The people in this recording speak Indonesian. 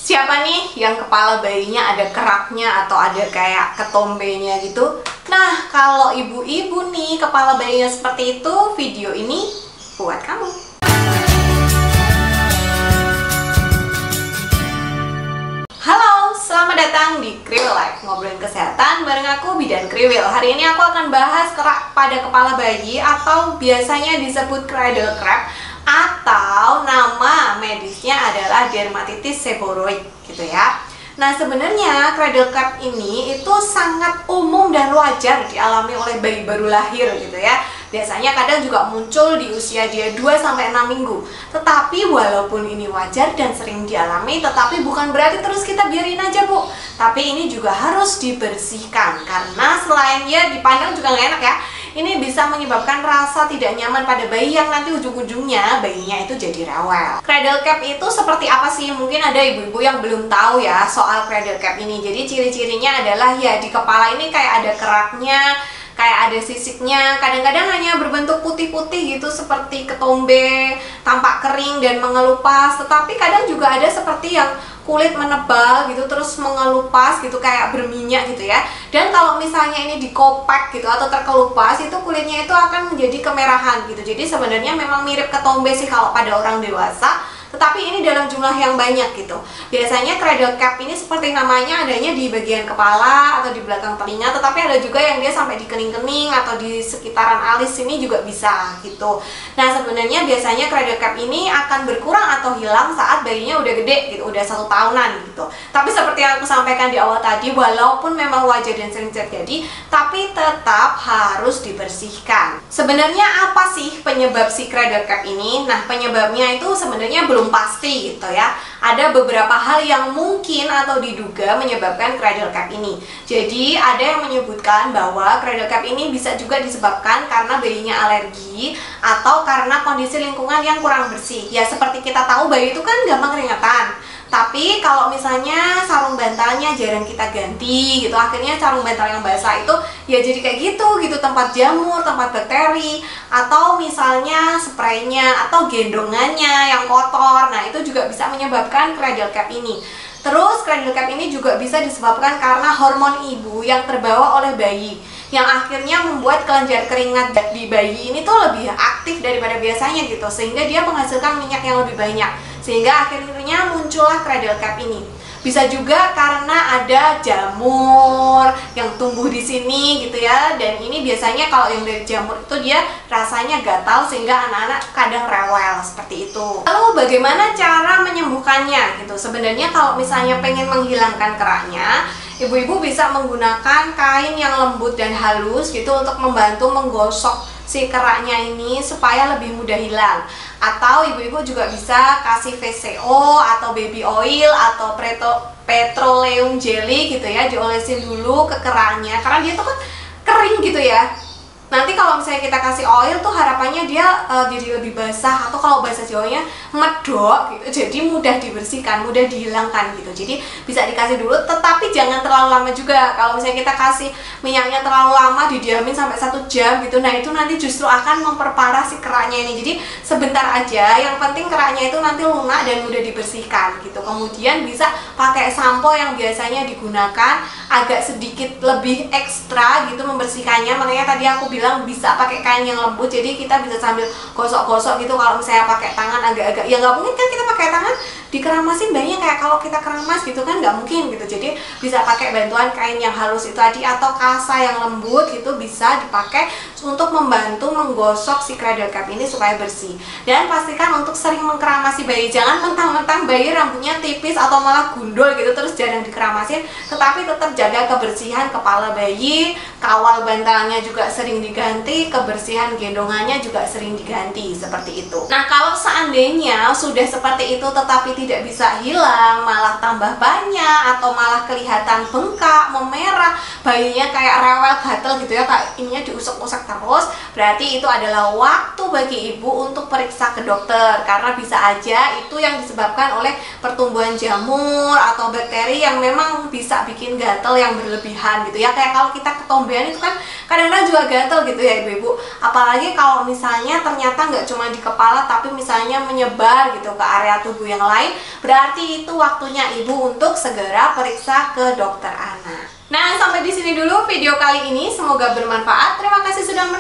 Siapa nih yang kepala bayinya ada keraknya atau ada kayak ketombenya gitu? Nah, kalau ibu-ibu nih kepala bayinya seperti itu, video ini buat kamu. Halo, selamat datang di Kriwil Life, ngobrolin kesehatan bareng aku Bidan Kriwil. Hari ini aku akan bahas kerak pada kepala bayi atau biasanya disebut cradle cap, atau nama medisnya adalah dermatitis seboroid gitu ya. Nah, sebenarnya cradle cap ini itu sangat umum dan wajar dialami oleh bayi baru lahir gitu ya. Biasanya kadang juga muncul di usia dia 2-6 minggu. Tetapi walaupun ini wajar dan sering dialami, tetapi bukan berarti terus kita biarin aja, Bu. Tapi ini juga harus dibersihkan, karena selain ya dipandang juga nggak enak ya, ini bisa menyebabkan rasa tidak nyaman pada bayi yang nanti ujung-ujungnya bayinya itu jadi rewel. Cradle cap itu seperti apa sih? Mungkin ada ibu-ibu yang belum tahu ya soal cradle cap ini. Jadi ciri-cirinya adalah ya di kepala ini kayak ada keraknya, kayak ada sisiknya, kadang-kadang hanya berbentuk putih-putih gitu seperti ketombe, tampak kering dan mengelupas. Tetapi kadang juga ada seperti yang kulit menebal gitu terus mengelupas gitu kayak berminyak gitu ya. Dan kalau misalnya ini dikopak gitu atau terkelupas, itu kulitnya itu akan menjadi kemerahan gitu. Jadi sebenarnya memang mirip ketombe sih kalau pada orang dewasa, tetapi ini dalam jumlah yang banyak gitu. Biasanya cradle cap ini seperti namanya adanya di bagian kepala atau di belakang telinga, tetapi ada juga yang dia sampai di kening-kening atau di sekitaran alis sini juga bisa gitu. Nah, sebenarnya biasanya cradle cap ini akan berkurang atau hilang saat bayinya udah gede gitu, udah 1 tahunan gitu. Tapi seperti yang aku sampaikan di awal tadi, walaupun memang wajar dan sering terjadi, tapi tetap harus dibersihkan. Sebenarnya apa sih penyebab si cradle cap ini? Nah, penyebabnya itu sebenarnya belum pasti gitu ya. Ada beberapa hal yang mungkin atau diduga menyebabkan cradle cap ini. Jadi ada yang menyebutkan bahwa cradle cap ini bisa juga disebabkan karena bayinya alergi atau karena kondisi lingkungan yang kurang bersih. Ya seperti kita tahu bayi itu kan gampang keringetan. Tapi kalau misalnya sarung bantalnya jarang kita ganti gitu, akhirnya sarung bantal yang basah itu ya jadi kayak gitu tempat jamur, tempat bakteri, atau misalnya spraynya atau gendongannya yang kotor. Nah, itu juga bisa menyebabkan cradle cap ini. Terus cradle cap ini juga bisa disebabkan karena hormon ibu yang terbawa oleh bayi, yang akhirnya membuat kelenjar keringat di bayi ini tuh lebih aktif daripada biasanya gitu, sehingga dia menghasilkan minyak yang lebih banyak, sehingga akhirnya muncullah cradle cap ini. Bisa juga karena ada jamur yang tumbuh di sini gitu ya, dan ini biasanya kalau yang dari jamur itu dia rasanya gatal sehingga anak-anak kadang rewel seperti itu. Lalu bagaimana cara menyembuhkannya gitu? Sebenarnya kalau misalnya pengen menghilangkan keraknya, ibu-ibu bisa menggunakan kain yang lembut dan halus gitu untuk membantu menggosok si keraknya ini supaya lebih mudah hilang. Atau ibu-ibu juga bisa kasih VCO atau baby oil atau petroleum jelly gitu ya, diolesin dulu ke keraknya karena dia tuh kan kering gitu ya. Nanti kalau misalnya kita kasih oil tuh harapannya dia jadi lebih basah, atau kalau bahasa Jawanya medok gitu, jadi mudah dibersihkan, mudah dihilangkan gitu. Jadi bisa dikasih dulu, tetapi jangan terlalu lama juga. Kalau misalnya kita kasih minyaknya terlalu lama, didiamin sampai 1 jam gitu, nah itu nanti justru akan memperparah si keraknya ini. Jadi sebentar aja, yang penting keraknya itu nanti lunak dan mudah dibersihkan gitu. Kemudian bisa pakai sampo yang biasanya digunakan, agak sedikit lebih ekstra gitu membersihkannya. Makanya tadi aku bilang bisa pakai kain yang lembut, jadi kita bisa sambil gosok-gosok gitu. Kalau misalnya pakai tangan agak-agak, ya nggak mungkin kan kita pakai tangan dikeramasin bayinya kayak kalau kita keramas gitu kan, nggak mungkin gitu. Jadi bisa pakai bantuan kain yang halus itu tadi atau kasa yang lembut gitu, bisa dipakai untuk membantu menggosok si cradle cap ini supaya bersih. Dan pastikan untuk sering mengkeramasi bayi, jangan mentang-mentang bayi rambutnya tipis atau malah gundul gitu terus jarang dikeramasin, tetapi tetap jaga kebersihan kepala bayi, kawal bantalnya juga sering diganti, kebersihan gendongannya juga sering diganti, seperti itu. Nah, kalau seandainya sudah seperti itu tetapi tidak bisa hilang, malah tambah banyak atau malah kelihatan bengkak, memerah, bayinya kayak rewel, gatel gitu ya, kayak ininya diusek-usek terus, berarti itu adalah waktu bagi ibu untuk periksa ke dokter, karena bisa aja itu yang disebabkan oleh pertumbuhan jamur atau bakteri yang memang bisa bikin gatal yang berlebihan gitu ya. Kayak kalau kita ketombean itu kan kadang-kadang juga gatal gitu ya ibu-ibu, apalagi kalau misalnya ternyata nggak cuma di kepala tapi misalnya menyebar gitu ke area tubuh yang lain, berarti itu waktunya ibu untuk segera periksa ke dokter anak. Nah, sampai di sini dulu video kali ini, semoga bermanfaat. Terima kasih sudah menonton.